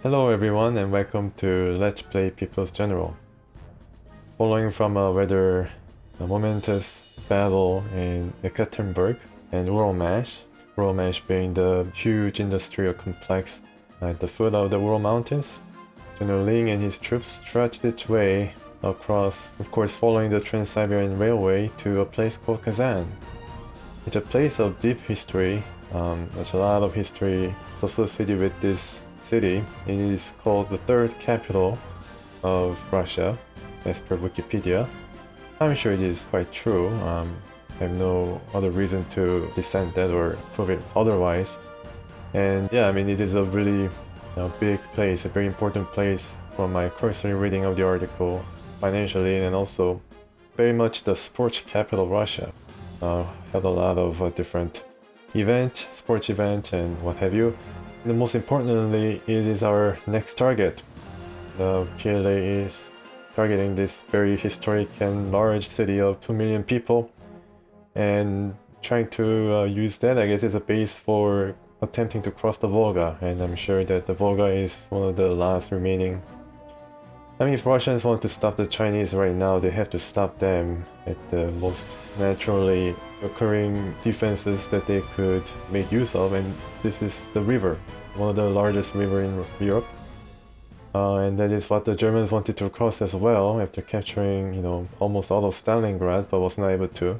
Hello everyone and welcome to Let's Play People's General. Following from a rather momentous battle in Ekaterinburg and Uralmash being the huge industrial complex at the foot of the Ural Mountains, General Ling and his troops stretched its way across, of course following the Trans-Siberian Railway, to a place called Kazan. It's a place of deep history. There's a lot of history associated with this city. It is called the third capital of Russia, as per Wikipedia. I'm sure it is quite true. I have no other reason to dissent that or prove it otherwise. And yeah, I mean, it is a really big place, a very important place from my cursory reading of the article, financially, and also very much the sports capital of Russia. Had a lot of different events, sports events, and what have you. And most importantly, it is our next target. The PLA is targeting this very historic and large city of 2 million people and trying to use that, I guess, as a base for attempting to cross the Volga. And I'm sure that the Volga is one of the last remaining. I mean, if Russians want to stop the Chinese right now, they have to stop them at the most naturally occurring defenses that they could make use of, and this is the river, one of the largest river in Europe. And that is what the Germans wanted to cross as well after capturing, almost all of Stalingrad, but was not able to.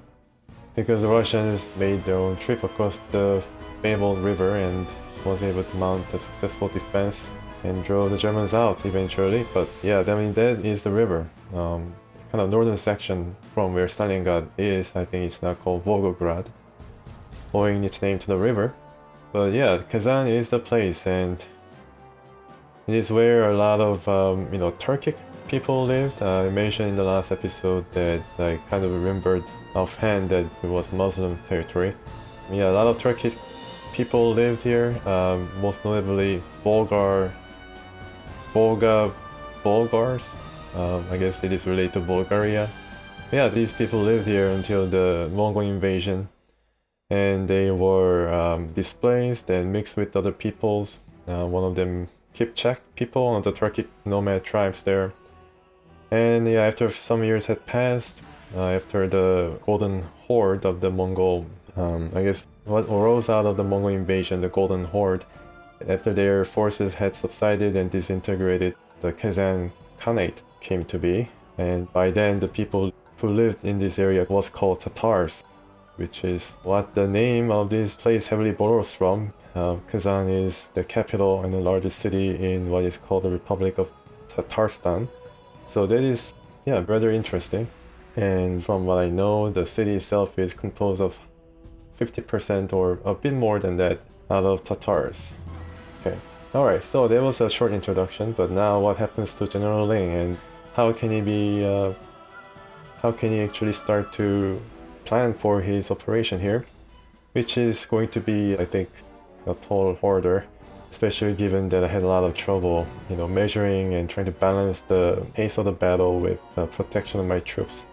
Because the Russians made their own trip across the fabled river and was able to mount a successful defense and drove the Germans out eventually. But yeah, I mean, that is the river. Kind of northern section from where Stalingrad is. I think it's now called Volgograd, owing its name to the river. But yeah, Kazan is the place, and it is where a lot of Turkic people lived. I mentioned in the last episode that I kind of remembered offhand that it was Muslim territory. Yeah, a lot of Turkic people lived here, most notably Bulgars. I guess it is related to Bulgaria. Yeah, these people lived here until the Mongol invasion, and they were displaced and mixed with other peoples. One of them Kipchak people, one of the Turkic nomad tribes there. And yeah, after some years had passed, after the Golden Horde of the Mongol, I guess what arose out of the Mongol invasion, the Golden Horde, after their forces had subsided and disintegrated, the Kazan Khanate came to be, and by then the people who lived in this area was called Tatars, which is what the name of this place heavily borrows from. Kazan is the capital and the largest city in what is called the Republic of Tatarstan. So that is, yeah, rather interesting. And from what I know, the city itself is composed of 50% or a bit more than that out of Tatars. Okay. Alright, so that was a short introduction, but now what happens to General Ling and how can he actually start to plan for his operation here, which is going to be, I think, a tall order, especially given that I had a lot of trouble, measuring and trying to balance the pace of the battle with the protection of my troops,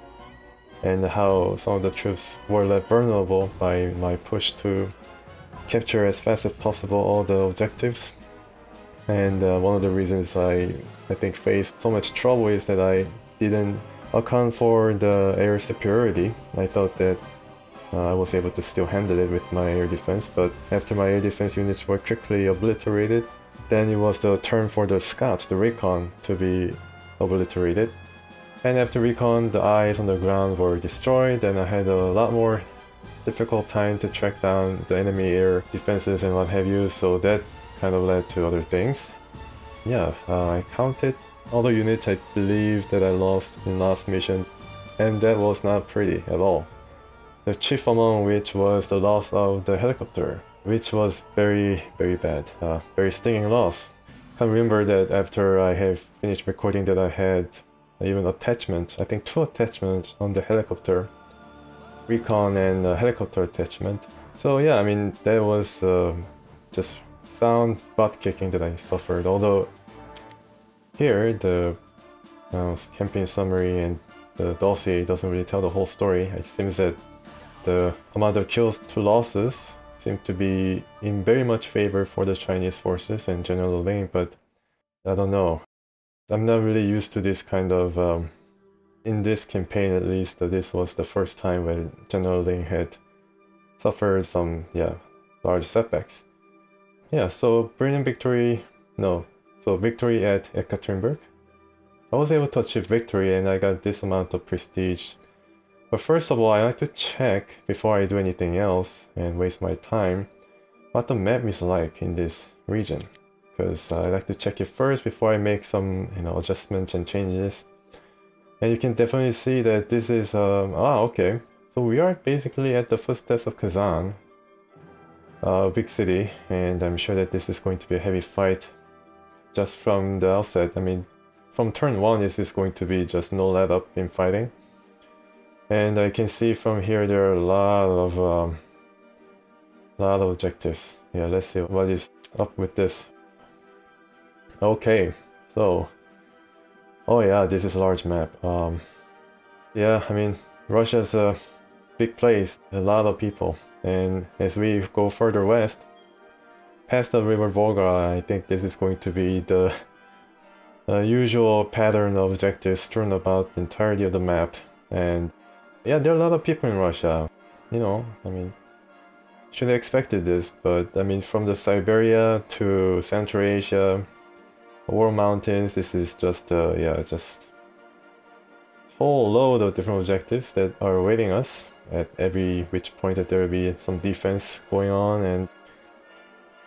and how some of the troops were left vulnerable by my push to capture as fast as possible all the objectives. And one of the reasons I think faced so much trouble is that I didn't account for the air superiority. I thought that I was able to still handle it with my air defense, but after my air defense units were quickly obliterated, then it was the turn for the scout, the recon, to be obliterated. And after recon, the eyes on the ground were destroyed, and I had a lot more difficult time to track down the enemy air defenses and what have you, so that kind of led to other things. Yeah, I counted all the units I believe that I lost in last mission, and that was not pretty at all. The chief among which was the loss of the helicopter, which was very, very bad. Very stinging loss. I remember that after I have finished recording that I had even attachment, I think 2 attachments on the helicopter. Recon and helicopter attachment. So yeah, I mean, that was just sound butt kicking that I suffered. Although here the campaign summary and the dossier doesn't really tell the whole story. It seems that the amount of kills to losses seem to be in very much favor for the Chinese forces and General Ling, but I don't know. I'm not really used to this kind of, in this campaign at least, this was the first time when General Ling had suffered some, yeah, large setbacks. Yeah, so brilliant victory, no, so victory at Ekaterinburg. I was able to achieve victory and I got this amount of prestige. But first of all, I like to check before I do anything else and waste my time what the map is like in this region. Because I like to check it first before I make some, adjustments and changes. And you can definitely see that this is, okay. So we are basically at the footsteps of Kazan, big city, and I'm sure that this is going to be a heavy fight just from the outset. I mean, from turn 1 this is going to be just no let up in fighting. And I can see from here there are a lot of objectives. Yeah, let's see what is up with this. Okay, so oh yeah, this is a large map. Yeah, I mean, Russia's a big place, a lot of people, and as we go further west, past the river Volga, I think this is going to be the usual pattern of objectives strewn about the entirety of the map. And yeah, there are a lot of people in Russia, I mean, should have expected this, but I mean, from the Siberia to Central Asia, War Mountains, this is just, yeah, just whole load of different objectives that are awaiting us at every which point that there will be some defense going on.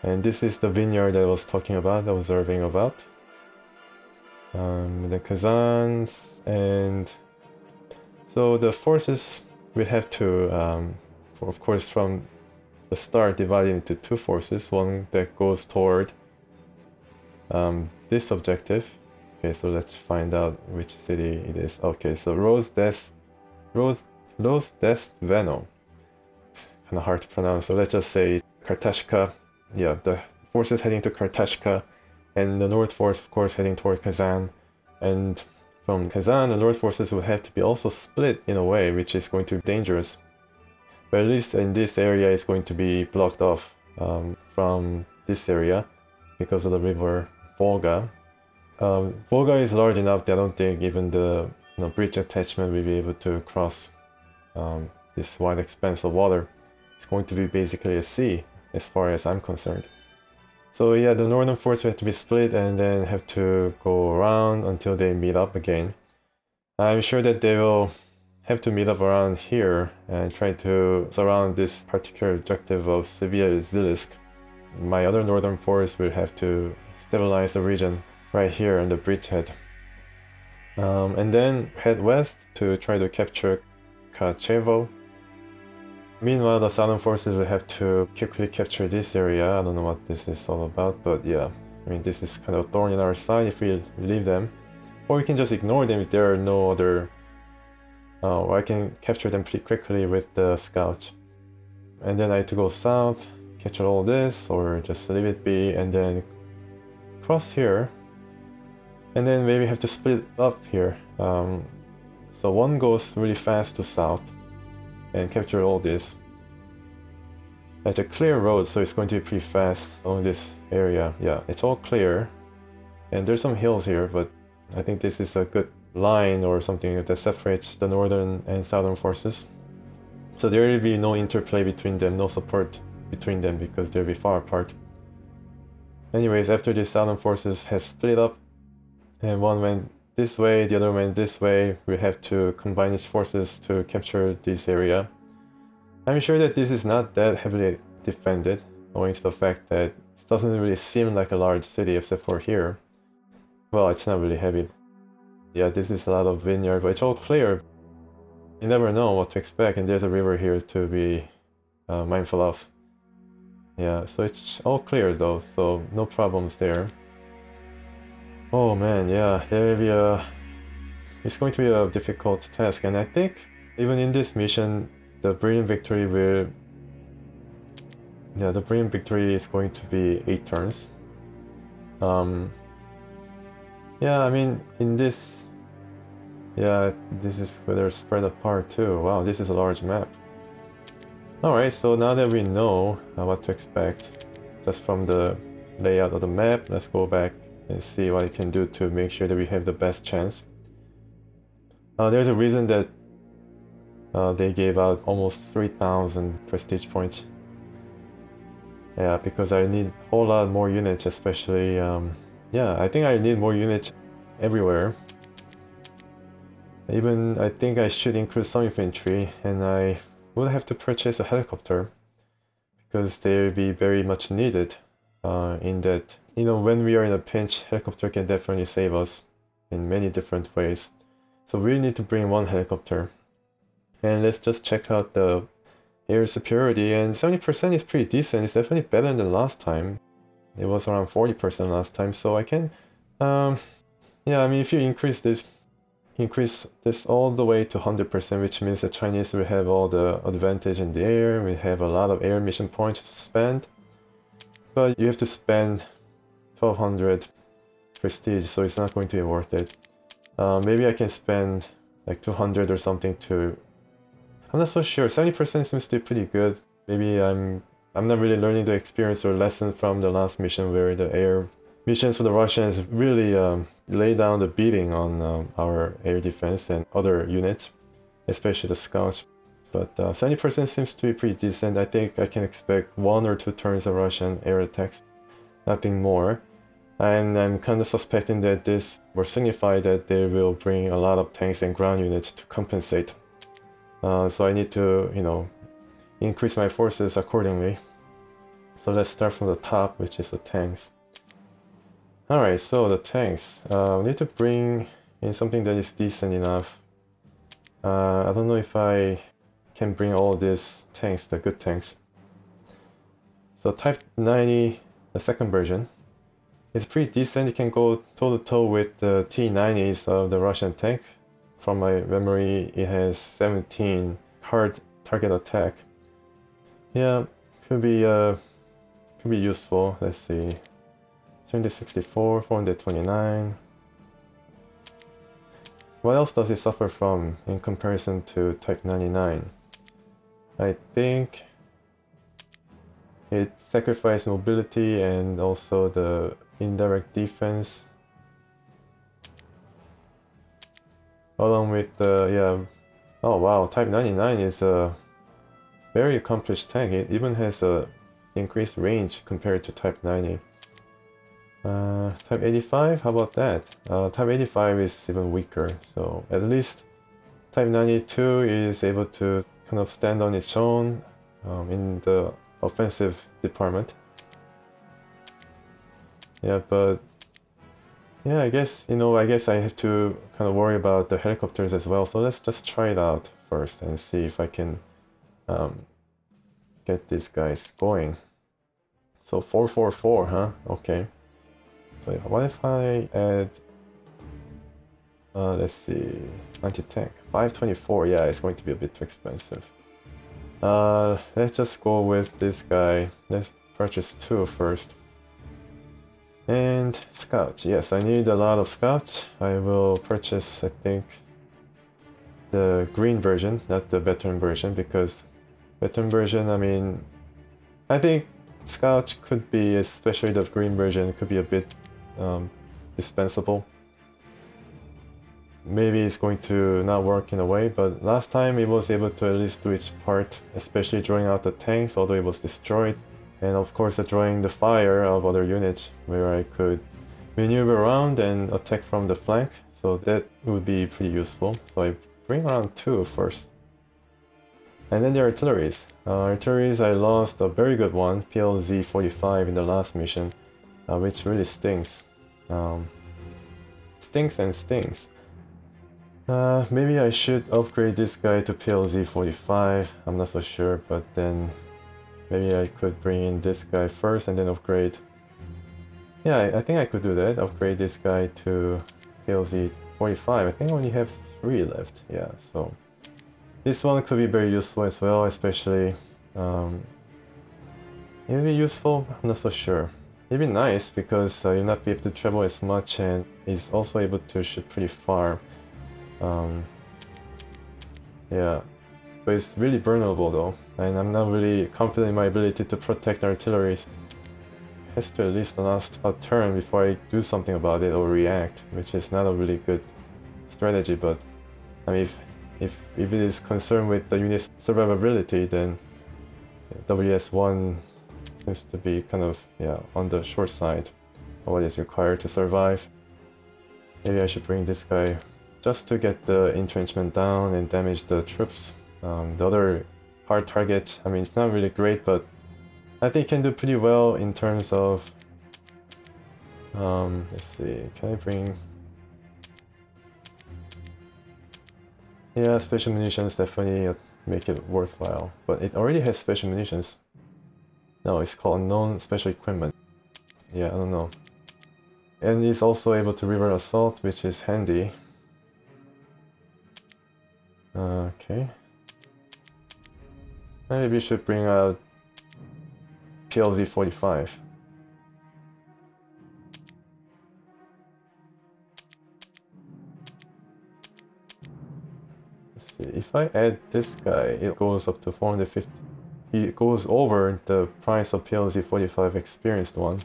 And this is the vineyard that I was talking about, observing about. The Kazans, and so the forces will have to, of course, from the start divided into two forces, one that goes toward this objective. Okay, so let's find out which city it is. Okay, so Rozdestveno. It's kind of hard to pronounce, so let's just say Kartashka. Yeah, the forces heading to Kartashka, and the North force, of course, heading toward Kazan. And from Kazan, the North forces will have to be also split in a way, which is going to be dangerous. But at least in this area, it's going to be blocked off from this area because of the river Volga. Volga is large enough that I don't think even the bridge attachment will be able to cross this wide expanse of water. It's going to be basically a sea as far as I'm concerned. So yeah, the northern force will have to be split and then have to go around until they meet up again. I'm sure that they will have to meet up around here and try to surround this particular objective of Sevilla-Zilisk. My other northern force will have to stabilize the region right here on the bridgehead. And then head west to try to capture Kachevo. Meanwhile, the southern forces will have to quickly capture this area. I don't know what this is all about, but yeah, I mean, this is kind of a thorn in our side if we leave them. Or we can just ignore them if there are no other... or I can capture them pretty quickly with the scouts. And then I have to go south, capture all this, or just leave it be, and then cross here. And then maybe have to split up here. So one goes really fast to south and capture all this. It's a clear road, so it's going to be pretty fast on this area. Yeah, it's all clear. And there's some hills here, but I think this is a good line or something that separates the northern and southern forces. So there will be no interplay between them, no support between them because they'll be far apart. Anyways, after the southern forces has split up and one went this way, the other went this way, we have to combine its forces to capture this area. I'm sure that this is not that heavily defended, owing to the fact that it doesn't really seem like a large city except for here. Well, it's not really heavy. Yeah, this is a lot of vineyard, but it's all clear. You never know what to expect, and there's a river here to be mindful of. Yeah, so it's all clear though, so no problems there. Oh man, yeah, it's going to be a difficult task, and I think even in this mission, the brilliant victory will... Yeah, the brilliant victory is going to be 8 turns. Yeah, I mean, in this... Yeah, this is where they're spread apart too. Wow, this is a large map. Alright, so now that we know what to expect just from the layout of the map, let's go back and see what I can do to make sure that we have the best chance. There's a reason that they gave out almost 3,000 prestige points. Yeah, because I need a whole lot more units, especially, yeah, I think I need more units everywhere. Even, I think I should include some infantry, and I would have to purchase a helicopter, because they'll be very much needed in that, you know, when we are in a pinch, helicopter can definitely save us in many different ways. So we need to bring one helicopter. And let's just check out the air superiority, and 70% is pretty decent. It's definitely better than last time. It was around 40% last time, so I can, yeah, I mean, if you increase this all the way to 100%, which means the Chinese will have all the advantage in the air. We have a lot of air mission points to spend, but you have to spend 1200 prestige, so it's not going to be worth it. Maybe I can spend like 200 or something to... I'm not so sure. 70% seems to be pretty good. Maybe I'm not really learning the experience or lesson from the last mission, where the air missions for the Russians really lay down the beating on our air defense and other units, especially the scouts. But 70% seems to be pretty decent. I think I can expect 1 or 2 turns of Russian air attacks, nothing more. And I'm kind of suspecting that this will signify that they will bring a lot of tanks and ground units to compensate. So I need to, you know, increase my forces accordingly. So let's start from the top, which is the tanks. Alright, so the tanks. We need to bring in something that is decent enough. I don't know if I can bring all these tanks, the good tanks. So Type 90, the second version, is pretty decent. It can go toe-to-toe with the T-90s of the Russian tank. From my memory, it has 17 hard target attack. Yeah, could be useful. Let's see. 364, 429. What else does it suffer from in comparison to Type 99? I think it sacrificed mobility and also the indirect defense, along with the, yeah, oh wow, Type 99 is a very accomplished tank. It even has a increased range compared to Type 90. Type 85, how about that? Type 85 is even weaker, so at least Type 92 is able to kind of stand on its own in the offensive department. Yeah, but yeah, I guess, you know, I guess I have to kind of worry about the helicopters as well. So let's just try it out first and see if I can get these guys going. So 444, huh? Okay. So what if I add, let's see, anti-tank, 524. Yeah, it's going to be a bit too expensive. Let's just go with this guy. Let's purchase 2 first. And scouts. Yes, I need a lot of scouts. I will purchase, I think, the green version, not the veteran version, because veteran version, I mean, I think scouts could be, especially the green version, could be a bit dispensable. Maybe it's going to not work in a way, but last time it was able to at least do its part, especially drawing out the tanks, although it was destroyed. And of course drawing the fire of other units, where I could maneuver around and attack from the flank, so that would be pretty useful. So I bring around 2 first. And then the artilleries. Artilleries, I lost a very good one, PLZ 45 in the last mission, which really stinks. Stinks and stings. Maybe I should upgrade this guy to PLZ 45, I'm not so sure, but then maybe I could bring in this guy first and then upgrade. Yeah, I think I could do that, upgrade this guy to PLZ 45. I think I only have 3 left, yeah, so this one could be very useful as well, especially, it would be useful, I'm not so sure. It'd be nice because you'll not be able to travel as much, and it's also able to shoot pretty far. Yeah, but it's really vulnerable though, and I'm not really confident in my ability to protect artilleries. has to at least last a turn before I do something about it or react, which is not a really good strategy. But I mean, if it is concerned with the unit's survivability, then WS1 seems to be kind of, yeah, on the short side of what is required to survive. Maybe I should bring this guy just to get the entrenchment down and damage the troops. The other hard target, I mean, it's not really great, but I think it can do pretty well in terms of... let's see, can I bring... Yeah, special munitions definitely make it worthwhile, but it already has special munitions. No, it's called unknown special equipment. Yeah, I don't know. And it's also able to river assault, which is handy. Okay. Maybe we should bring out PLZ 45. Let's see, if I add this guy, it goes up to 450. It goes over the price of PLZ 45 experienced one,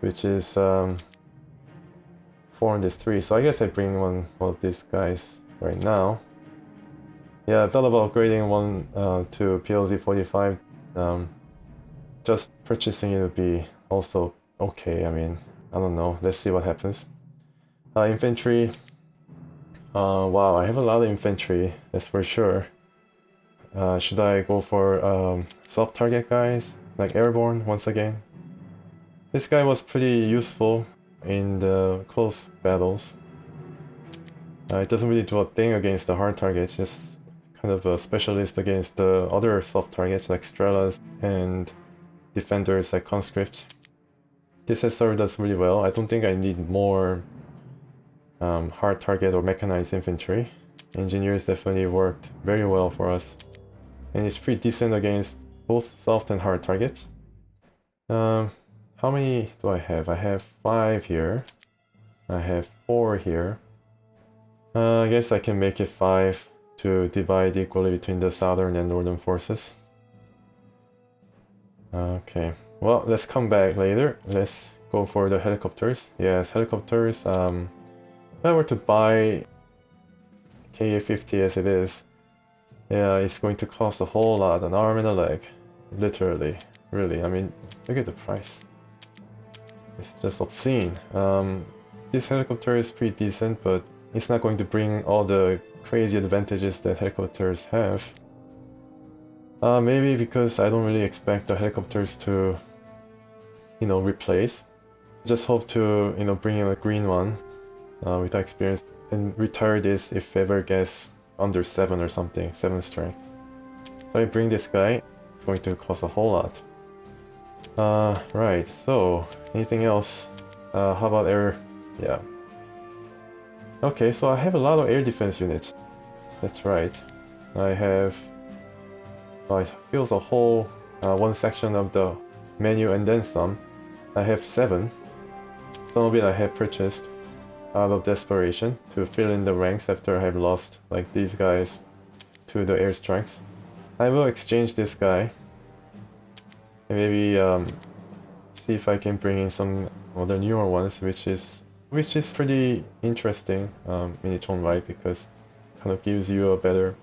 which is 403. So I guess I bring one of these guys right now. Yeah, I thought about upgrading one to PLZ 45. Just purchasing it would be also okay. I mean, I don't know. Let's see what happens. Infantry. Wow, I have a lot of infantry, that's for sure. Should I go for soft target guys, like airborne once again? This guy was pretty useful in the close battles. It doesn't really do a thing against the hard targets, just kind of a specialist against the other soft targets like Strelas and defenders like conscripts. This has served us really well. I don't think I need more hard target or mechanized infantry. Engineers definitely worked very well for us. And it's pretty decent against both soft and hard targets. How many do I have? I have 5 here. I have 4 here. I guess I can make it 5 to divide equally between the southern and northern forces. Okay, well, let's come back later. Let's go for the helicopters. Yes, helicopters. If I were to buy KA-50 as it is, yeah, it's going to cost a whole lot, an arm and a leg. Literally, really. I mean, look at the price. It's just obscene. This helicopter is pretty decent, but it's not going to bring all the crazy advantages that helicopters have. Maybe because I don't really expect the helicopters to, you know, replace. Just hope to, you know, bring in a green one with experience and retire this if ever gets under 7 or something, 7 strength. So I bring this guy, it's going to cost a whole lot. Right, so anything else? How about air? Yeah. Okay, so I have a lot of air defense units. That's right. I have... Oh, it fills a whole one section of the menu and then some. I have 7. Some of it I have purchased out of desperation to fill in the ranks after I have lost, like these guys, to the airstrikes. I will exchange this guy and maybe see if I can bring in some other newer ones, which is pretty interesting in its own right, because it kind of gives you a better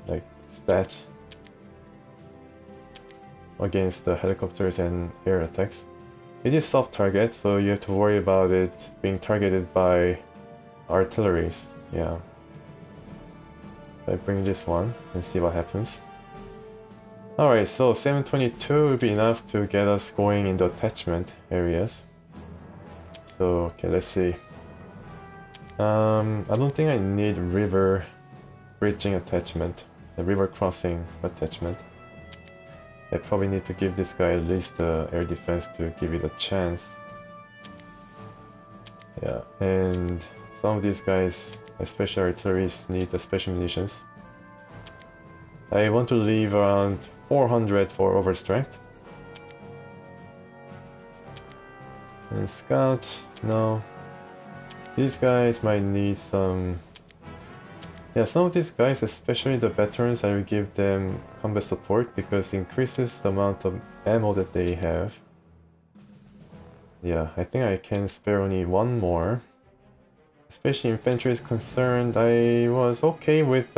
like stat against the helicopters and air attacks. It is soft target, so you have to worry about it being targeted by artilleries. Yeah. I bring this one and see what happens. Alright, so 722 would be enough to get us going in the attachment areas. So, okay, let's see. I don't think I need river bridging attachment, a river crossing attachment. I probably need to give this guy at least air defense to give it a chance. Yeah, and some of these guys, especially artilleries, need the special munitions. I want to leave around 400 for overstrength. And scout, no. These guys might need some... Yeah, some of these guys, especially the veterans, I will give them combat support because it increases the amount of ammo that they have Yeah, I think I can spare only one more. Especially infantry is concerned, I was okay with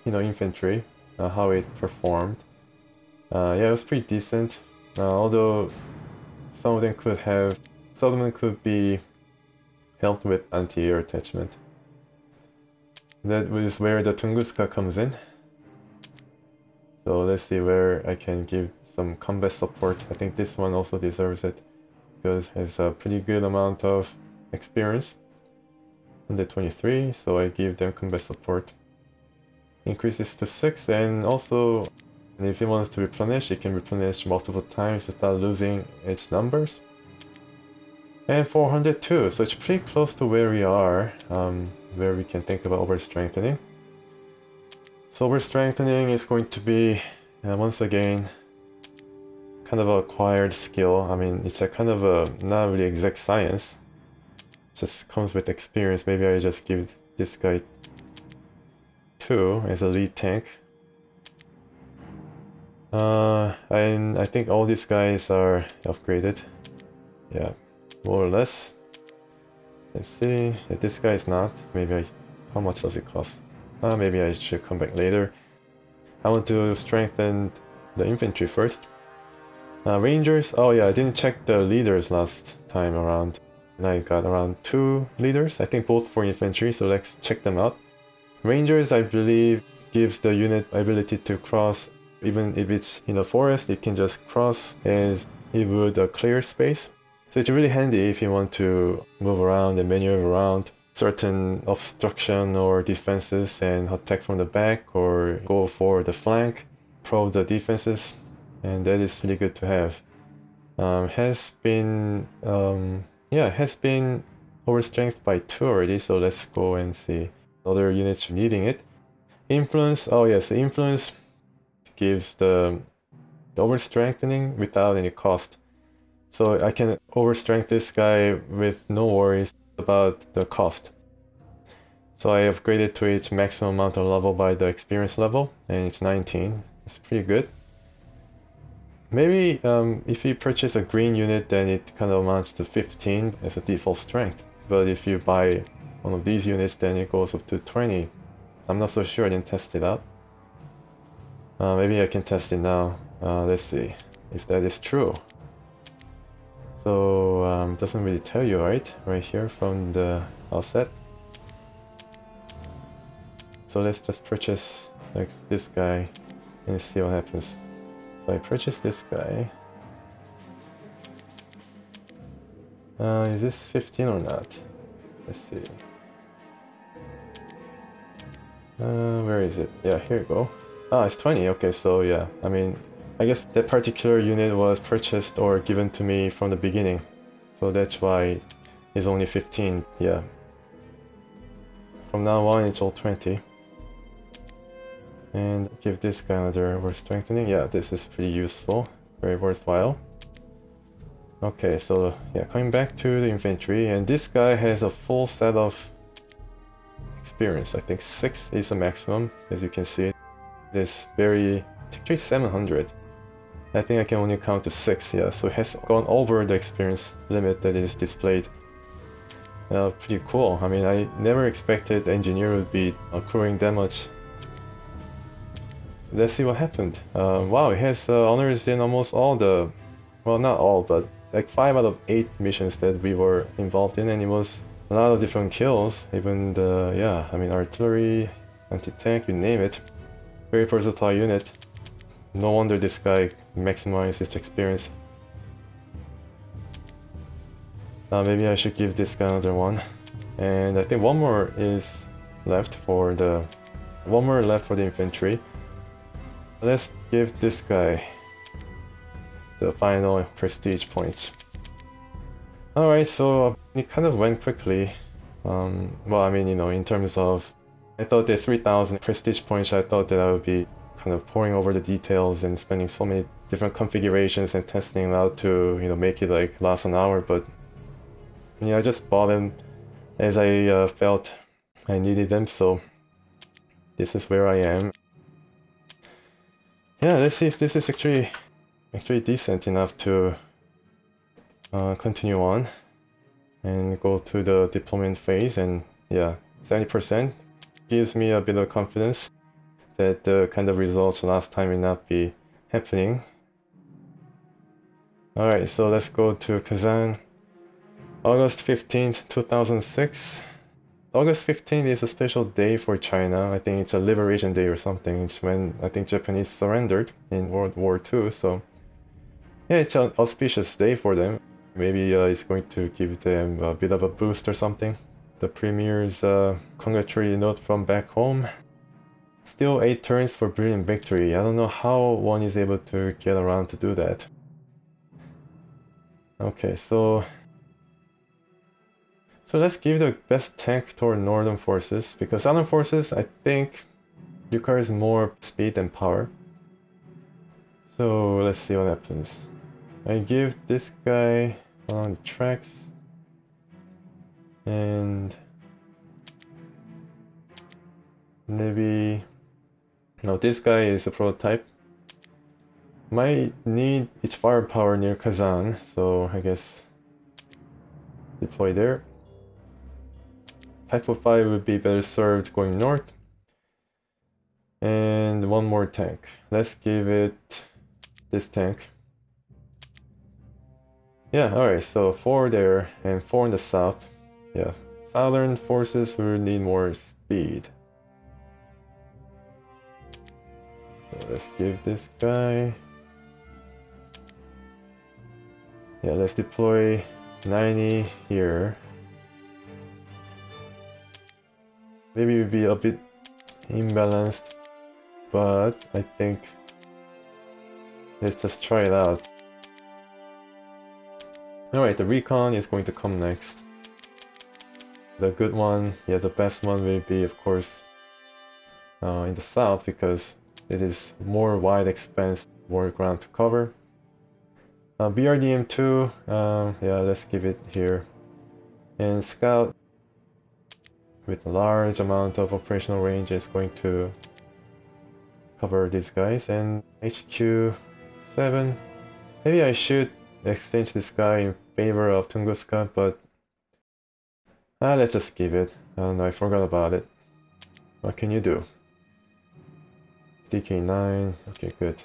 infantry, how it performed. Yeah, it was pretty decent. Although some of them could be helped with anti-air attachment. That is where the Tunguska comes in. So let's see where I can give some combat support. I think this one also deserves it because it has a pretty good amount of experience. 123, so I give them combat support. Increases to 6, and also if it wants to replenish, it can replenish multiple times without losing its numbers. And 402, so it's pretty close to where we are, where we can think about overstrengthening. So overstrengthening is going to be, once again, kind of an acquired skill. I mean, it's a kind of a not really exact science. It just comes with experience. Maybe I just give this guy 2 as a lead tank. And I think all these guys are upgraded. Yeah, more or less. Let's see. If this guy is not, how much does it cost? Maybe I should come back later. I want to strengthen the infantry first. Rangers, oh yeah, I didn't check the leaders last time around. And I got around 2 leaders, I think both for infantry, so let's check them out. Rangers, I believe, gives the unit ability to cross. Even if it's in the forest, it can just cross as it would a clear space. So it's really handy if you want to move around and maneuver around certain obstruction or defenses and attack from the back or go for the flank, probe the defenses, and that is really good to have. Has been overstrength by 2 already, so let's go and see other units needing it. Influence, oh yes, the influence gives the overstrengthening without any cost. So I can overstrength this guy with no worries about the cost. So I upgraded to its maximum amount of level by the experience level, and it's 19. It's pretty good. Maybe if you purchase a green unit, then it kind of amounts to 15 as a default strength. But if you buy one of these units, then it goes up to 20. I'm not so sure, I didn't test it out. Maybe I can test it now. Let's see if that is true. So doesn't really tell you, right here from the outset. So let's just purchase like this guy and see what happens. So I purchased this guy. Is this 15 or not? Let's see. Where is it? Yeah, here you go. Ah, it's 20. Okay, so yeah, I mean, I guess that particular unit was purchased or given to me from the beginning. So that's why it's only 15, yeah. From now on, it's all 20. And give this guy another over strengthening. Yeah, this is pretty useful, very worthwhile. Okay, so yeah, coming back to the infantry, and this guy has a full set of experience. I think 6 is the maximum, as you can see. This very, actually 700. I think I can only count to 6, yeah, so it has gone over the experience limit that is displayed. Pretty cool. I mean, I never expected the engineer would be accruing that much. Let's see what happened. Wow, it has honors in almost all the, well, not all, but like 5 out of 8 missions that we were involved in, and it was a lot of different kills. Even the, yeah, I mean, artillery, anti-tank, you name it. Very versatile unit. No wonder this guy maximized its experience. Maybe I should give this guy another one. And I think one more is left for the infantry. Let's give this guy the final prestige points. Alright, so it kind of went quickly. Well, I mean, you know, in terms of, I thought there's 3,000 prestige points. I thought that I would be kind of pouring over the details and spending so many different configurations and testing out to, you know, make it like last an hour. But yeah, I just bought them as I felt I needed them. So this is where I am. Yeah, let's see if this is actually decent enough to continue on and go to the deployment phase, and yeah, 70% gives me a bit of confidence that the kind of results last time will not be happening. Alright, so let's go to Kazan. August 15th, 2006. August 15th is a special day for China. I think it's a liberation day or something. It's when I think Japanese surrendered in World War II, so yeah, it's an auspicious day for them. Maybe it's going to give them a bit of a boost or something. The premier's congratulatory note from back home. Still 8 turns for brilliant victory. I don't know how one is able to get around to do that. Okay, so let's give the best tank toward northern forces, because southern forces I think requires more speed and power. So let's see what happens. I give this guy on the tracks, and maybe no, this guy is a prototype. Might need its firepower near Kazan, so I guess deploy there. Type of 5 would be better served going north. And one more tank. Let's give it this tank. Yeah, alright, so 4 there and 4 in the south. Yeah, southern forces will need more speed. So let's give this guy. Yeah, let's deploy 90 here. Maybe it would be a bit imbalanced, but I think let's just try it out. Alright, the recon is going to come next. The good one, yeah, the best one will be, of course, in the south, because it is more wide expanse, more ground to cover. BRDM2, yeah, let's give it here. And Scout, with a large amount of operational range, is going to cover these guys. And HQ7, maybe I should exchange this guy in favor of Tunguska, but let's just give it. I don't know, I forgot about it. What can you do? DK9, okay, good.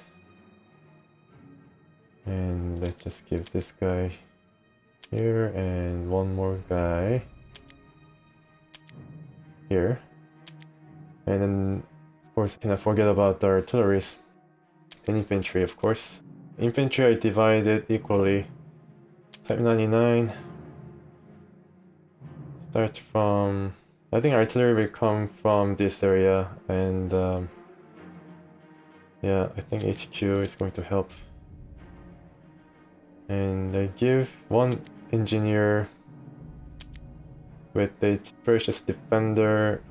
And let's just give this guy here and one more guy here. And then, of course, cannot forget about the artilleries and infantry, of course. Infantry I divided equally. Type 99. Start from... I think artillery will come from this area, and yeah, I think HQ is going to help. And I give one engineer with the precious defender.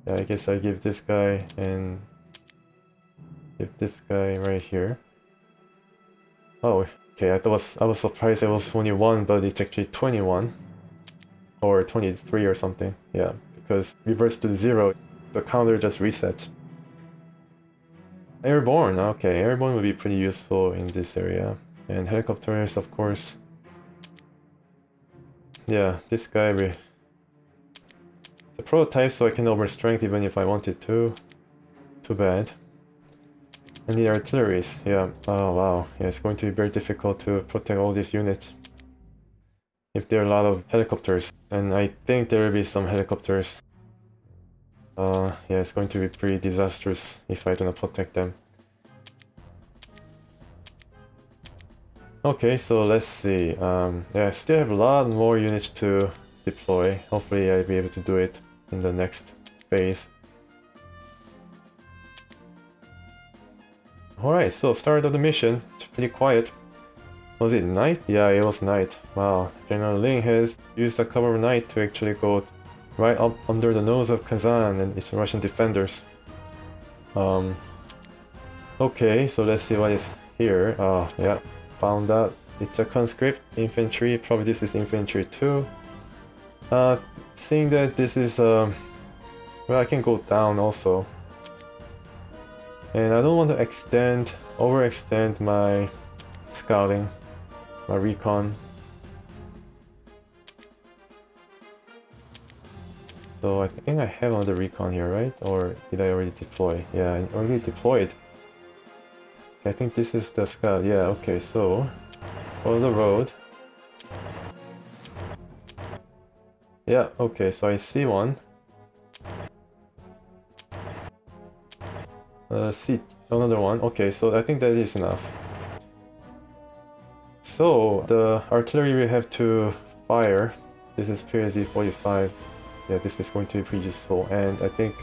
Yeah, I guess I give this guy and give this guy right here. Oh, okay. I was surprised it was only 1, but it's actually 21 or 23 or something. Yeah, because reverse to 0, the counter just resets. Airborne, okay, airborne would be pretty useful in this area. And helicopters, of course. Yeah, this guy will... The prototype, so I can overstrength even if I wanted to. Too bad. And the artilleries, yeah, oh wow. Yeah, it's going to be very difficult to protect all these units if there are a lot of helicopters. And I think there will be some helicopters. Yeah, it's going to be pretty disastrous if I do not protect them. Okay, so let's see. Yeah, I still have a lot more units to deploy. Hopefully I'll be able to do it in the next phase. Alright, so start of the mission. It's pretty quiet. Was it night? Yeah, it was night. Wow, General Ling has used the cover of night to actually go right up under the nose of Kazan and its Russian defenders. Okay, so let's see what is here. Oh, yeah, found out. It's a conscript infantry. Probably this is infantry too. Seeing that this is well, I can go down also. And I don't want to overextend my scouting, my recon. So I think I have another recon here, right? Or did I already deploy? Yeah, I already deployed. I think this is the scout. Yeah, okay, so follow the road. Yeah, okay, so I see one. See another one. Okay, so I think that is enough. So the artillery we have to fire. This is PSD 45. Yeah, this is going to be pretty useful, and I think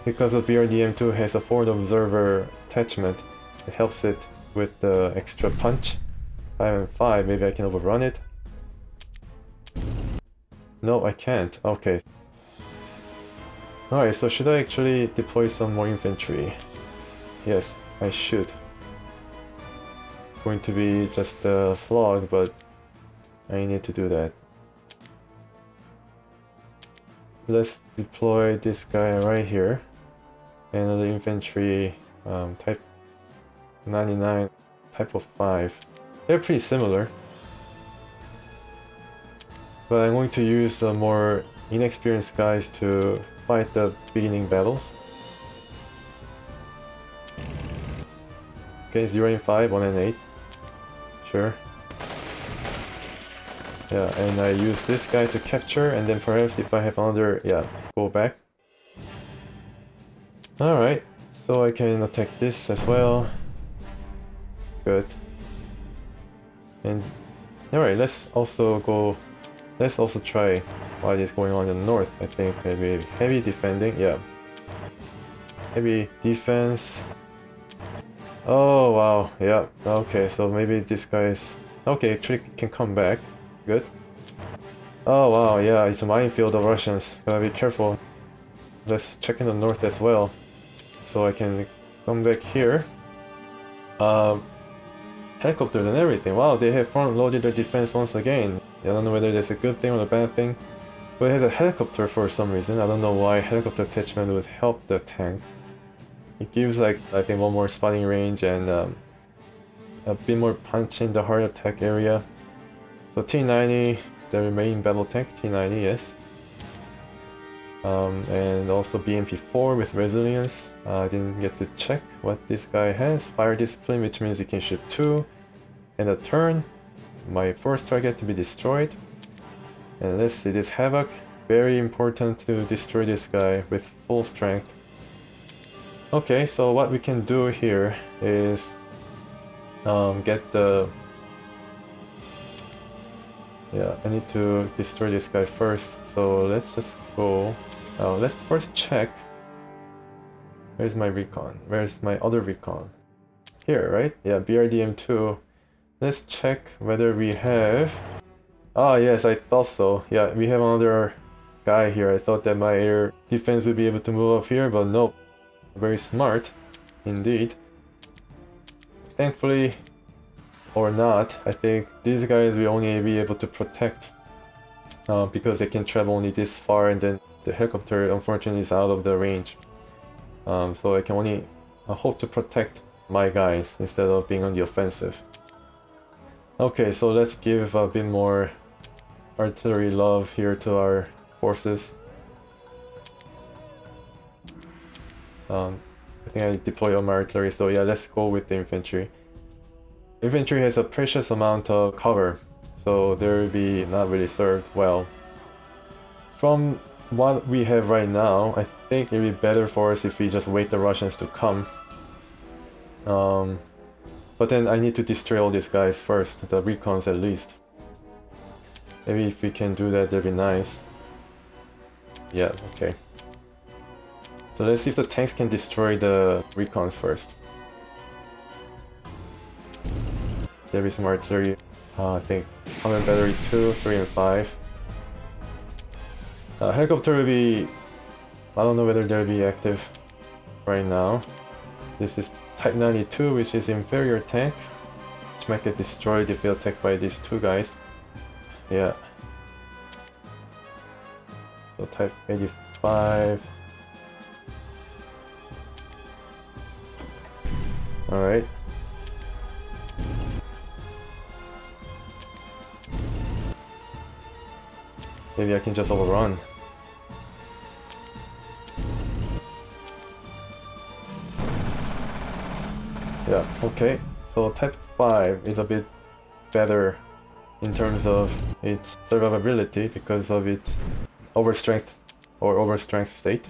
because of BRDM2 has a forward observer attachment, it helps it with the extra punch. 5 and 5, maybe I can overrun it. No, I can't. Okay. Alright, so should I actually deploy some more infantry? Yes, I should. Going to be just a slog, but I need to do that. Let's deploy this guy right here. Another infantry, type 99, type of 5. They're pretty similar. But I'm going to use more inexperienced guys to fight the beginning battles. Okay, 0 and 5, 1 and 8. Sure. Yeah, and I use this guy to capture, and then perhaps if I have another, yeah, go back. Alright, so I can attack this as well. Good. And alright, let's also try what is going on in the north. I think maybe heavy defending, yeah. Heavy defense. Oh wow, yeah, okay, so maybe this guy is... Okay, actually can come back. Good. Oh wow, yeah, it's a minefield of Russians. Gotta be careful. Let's check in the north as well. So I can come back here. Helicopters and everything. Wow, they have front-loaded their defense once again. I don't know whether that's a good thing or a bad thing. But it has a helicopter for some reason. I don't know why helicopter attachment would help the tank. It gives like, I think, one more spotting range and a bit more punch in the heart attack area. So T90, the main battle tank, T90, yes. And also BMP4 with resilience. I didn't get to check what this guy has. Fire discipline, which means he can shoot 2 in a turn. My first target to be destroyed. And let's see this Havoc. Very important to destroy this guy with full strength. Okay, so what we can do here is get the... Yeah, I need to destroy this guy first, so let's just go... let's first check... Where's my recon? Where's my other recon? Here, right? Yeah, BRDM2. Let's check whether we have... Ah, yes, I thought so. Yeah, we have another guy here. I thought that my air defense would be able to move up here, but nope. Very smart, indeed. Thankfully, or not, I think these guys will only be able to protect because they can travel only this far, and then the helicopter unfortunately is out of the range. So I can only hope to protect my guys instead of being on the offensive. Okay, so let's give a bit more artillery love here to our forces. I think I deploy all my artillery, so yeah, let's go with the infantry. Infantry has a precious amount of cover, so they will be not really served well. From what we have right now, I think it would be better for us if we just wait the Russians to come. But then I need to destroy all these guys first, the recons at least. Maybe if we can do that, that'd be nice. Yeah, okay. So let's see if the tanks can destroy the recons first. There is some artillery. I think combat battery 2, 3 and 5. Helicopter will be... I don't know whether they'll be active right now. This is Type 92, which is inferior tank, which might get destroyed if they're attacked by these two guys. Yeah. So Type 85. Alright. Maybe I can just overrun. Yeah, okay. So type 5 is a bit better in terms of its survivability because of its overstrength or overstrength state.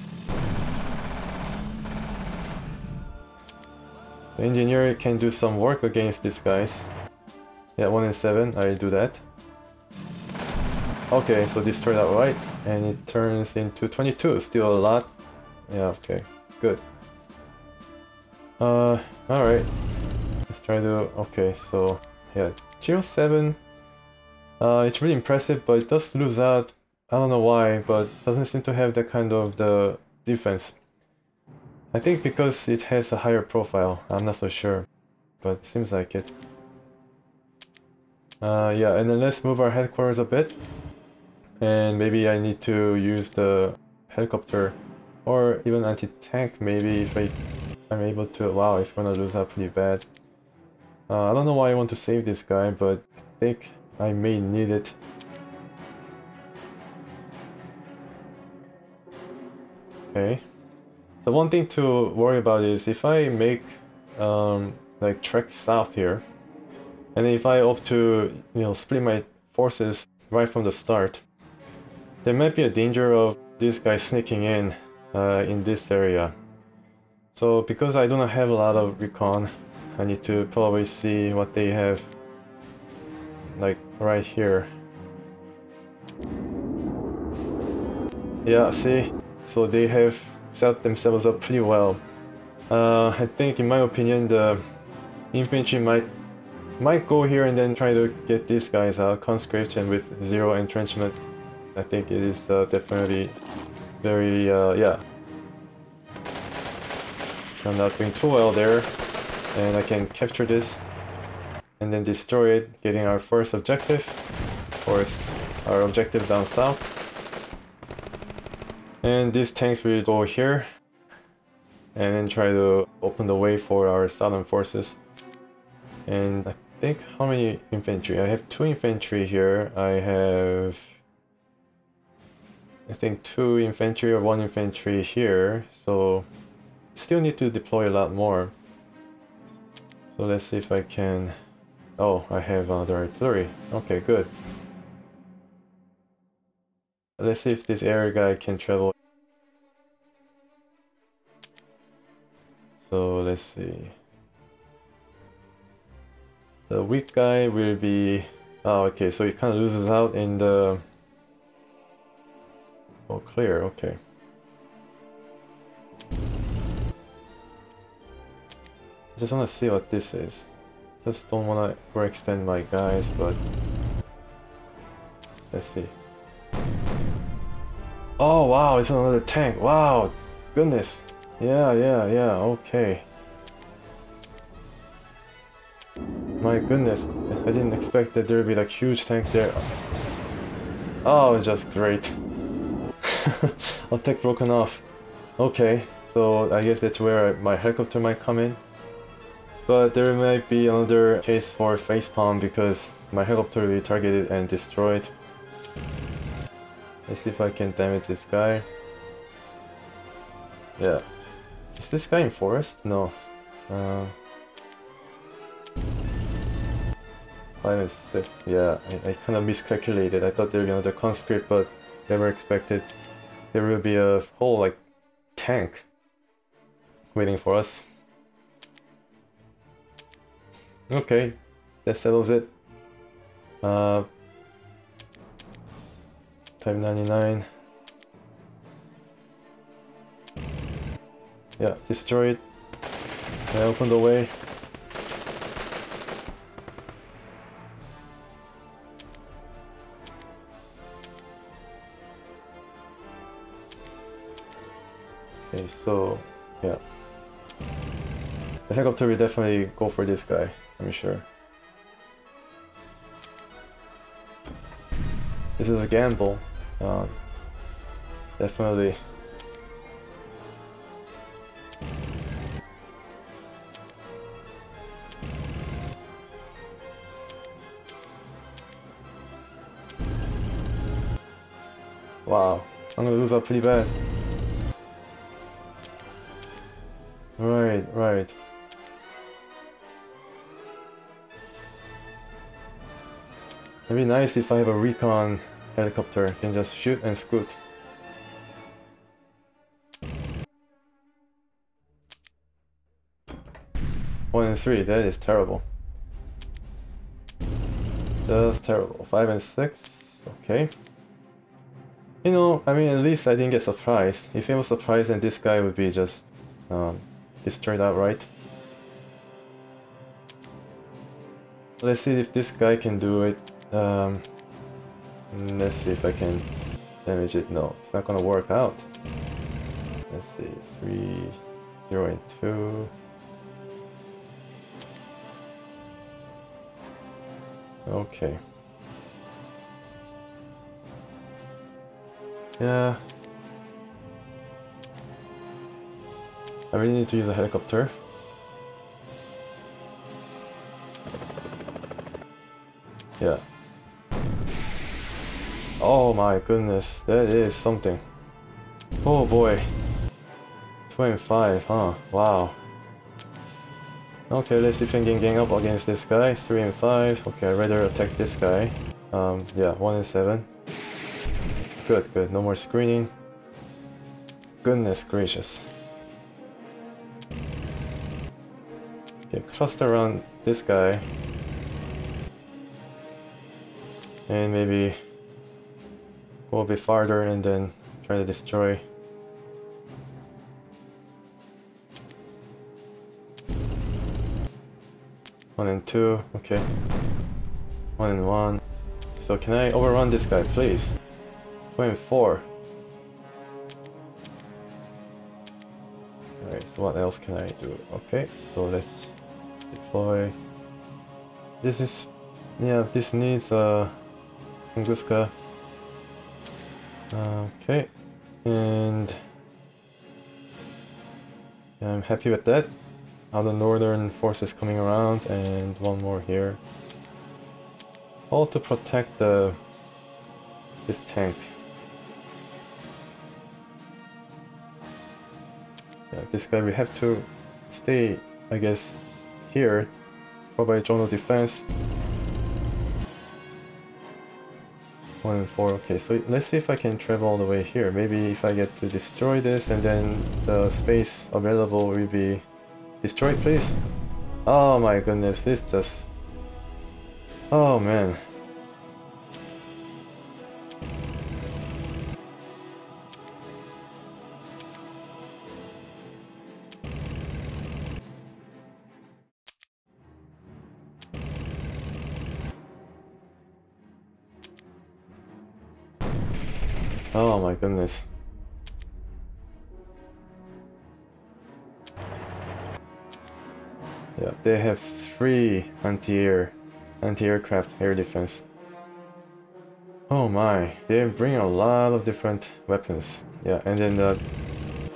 The engineer can do some work against these guys. Yeah, 1 and 7, I do that. Okay, so destroy that right, and it turns into 22, still a lot. Yeah, okay, good. Alright. Let's try to... okay, so... yeah, 07. It's really impressive, but it does lose out. I don't know why, but doesn't seem to have that kind of the defense. I think because it has a higher profile, I'm not so sure, but it seems like it. Yeah, and then let's move our headquarters a bit. And maybe I need to use the helicopter or even anti-tank maybe if I'm able to. Wow, it's gonna lose out pretty bad. I don't know why I want to save this guy, but I think I may need it. Okay. The one thing to worry about is if I make like trek south here, and if I opt to, you know, split my forces right from the start, there might be a danger of this guy sneaking in this area. So because I do not have a lot of recon, I need to probably see what they have like right here. Yeah, see? So they have set themselves up pretty well. I think, in my opinion, the infantry might go here and then try to get these guys out, conscript, and with 0 entrenchment. I think it is definitely very, yeah. I'm not doing too well there, and I can capture this and then destroy it, getting our first objective, or our objective down south. And these tanks will go here and then try to open the way for our southern forces. And I think, how many infantry? I have 2 infantry here. I have, I think, 2 infantry or 1 infantry here, so still need to deploy a lot more. So let's see if I can... oh, I have another artillery. Okay, good. Let's see if this air guy can travel. So let's see. The weak guy will be... oh, okay, so he kind of loses out in the... oh, clear, okay. I just want to see what this is. Just don't want to overextend my guys, but... let's see. Oh wow, it's another tank. Wow, goodness. Yeah, okay. My goodness, I didn't expect that there would be like huge tank there. Oh, it's just great. Attack broken off. Okay, so I guess that's where my helicopter might come in. But there might be another case for facepalm because my helicopter will be targeted and destroyed. Let's see if I can damage this guy. Yeah. Is this guy in forest? No. 5 and 6. Yeah, I kind of miscalculated. I thought there would be another conscript, but never expected there will be a whole like tank waiting for us. Okay, that settles it. Type 99. Yeah, destroy it. I open the way. Okay, so yeah. The helicopter will definitely go for this guy, I'm sure. This is a gamble. Definitely. Wow, I'm gonna lose out pretty bad. Right, right. It'd be nice if I have a recon helicopter, I can just shoot and scoot. One and 3, that is terrible. Just terrible. 5 and 6, okay. You know, I mean, at least I didn't get surprised. If I was surprised, then this guy would be just destroyed outright. Let's see if this guy can do it. Let's see if I can damage it. No, it's not gonna work out. Let's see, 3, 0 and 2. Okay. Yeah. I really need to use a helicopter. Yeah. Oh my goodness, that is something. Oh boy. 2 and 5, huh? Wow. Okay, let's see if I can gang up against this guy. 3 and 5. Okay, I'd rather attack this guy. Yeah, 1 and 7. Good, good. No more screening. Goodness gracious. Okay, cluster around this guy. And maybe go a bit farther and then try to destroy. One and 2, okay. 1 and 1. So can I overrun this guy, please? 2 and 4. Alright, so what else can I do? Okay, so let's deploy. This is, yeah, this needs Tunguska. Okay, and yeah, I'm happy with that. Now the northern forces coming around, and one more here. All to protect this tank. Yeah, this guy we have to stay, I guess, here. Provide zone of defense. 1 and 4. Okay, so let's see if I can travel all the way here. Maybe if I get to destroy this, and then the space available will be destroyed, please. Oh my goodness, this just... Oh man. Oh my goodness. Yeah, they have 3 anti-aircraft air defense. Oh my, they bring a lot of different weapons. Yeah, and then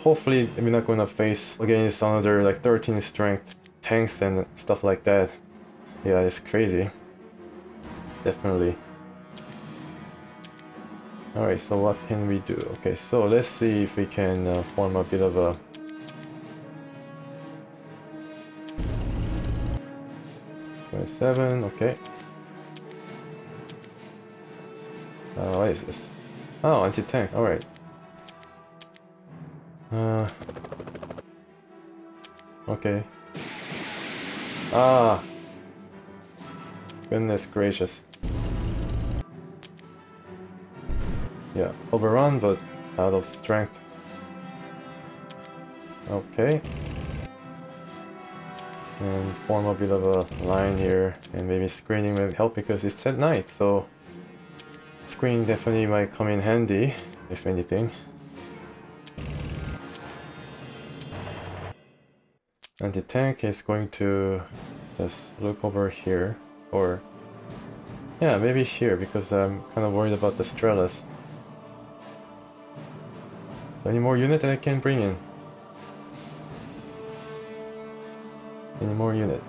hopefully we're not gonna face against another like 13 strength tanks and stuff like that. Yeah, it's crazy. Definitely. Alright, so what can we do? Okay, so let's see if we can form a bit of a... .7, okay. What is this? Oh, anti-tank, alright. Okay. Ah! Goodness gracious. Yeah, overrun, but out of strength. Okay. And form a bit of a line here, and maybe screening may help because it's at night, so screening definitely might come in handy, if anything. Anti-tank is going to just look over here, or yeah, maybe here, because I'm kind of worried about the Strelas. So any more unit that I can bring in? Any more unit?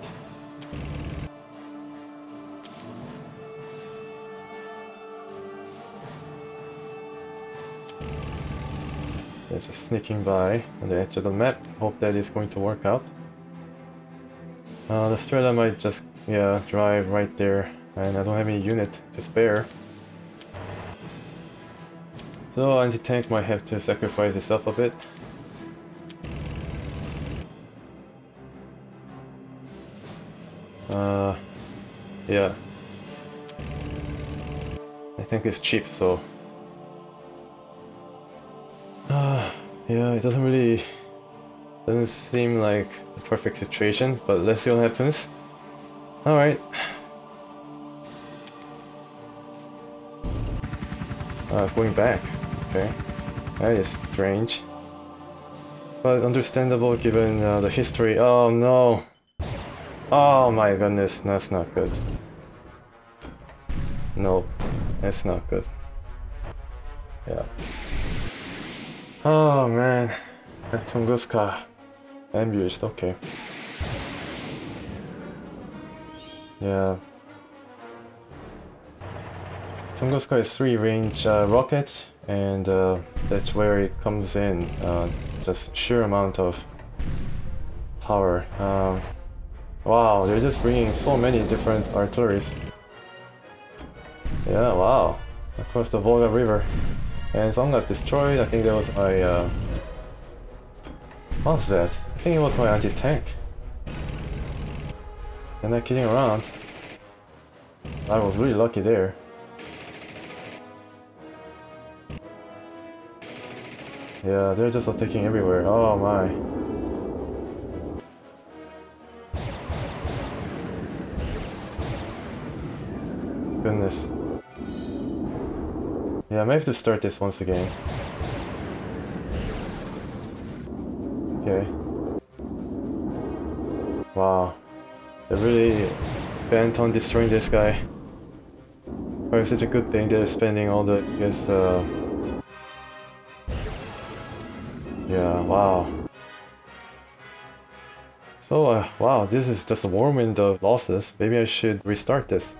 They're just sneaking by on the edge of the map. Hope that is going to work out. The Strata might just, yeah, drive right there, and I don't have any unit to spare. So anti-tank might have to sacrifice itself a bit. Yeah. I think it's cheap, so... yeah, it doesn't seem like the perfect situation, but let's see what happens. Alright. It's going back. Okay. That is strange. But understandable given the history. Oh no! Oh my goodness, that's not good. Nope, that's not good. Yeah. Oh man, that Tunguska ambushed, okay. Yeah. Tunguska is 3 range rocket, and that's where it comes in. Just sheer amount of power. Wow, they're just bringing so many different artilleries. Yeah, wow. Across the Volga River. And some got destroyed. I think that was my... what was that? I think it was my anti-tank. I'm not kidding around. I was really lucky there. Yeah, they're just attacking everywhere. Oh my. Goodness. Yeah, I may have to start this once again. Okay. Wow. They're really bent on destroying this guy. Probably such a good thing they're spending all the, I guess, yeah, wow. So, wow, this is just a whirlwind of losses. Maybe I should restart this.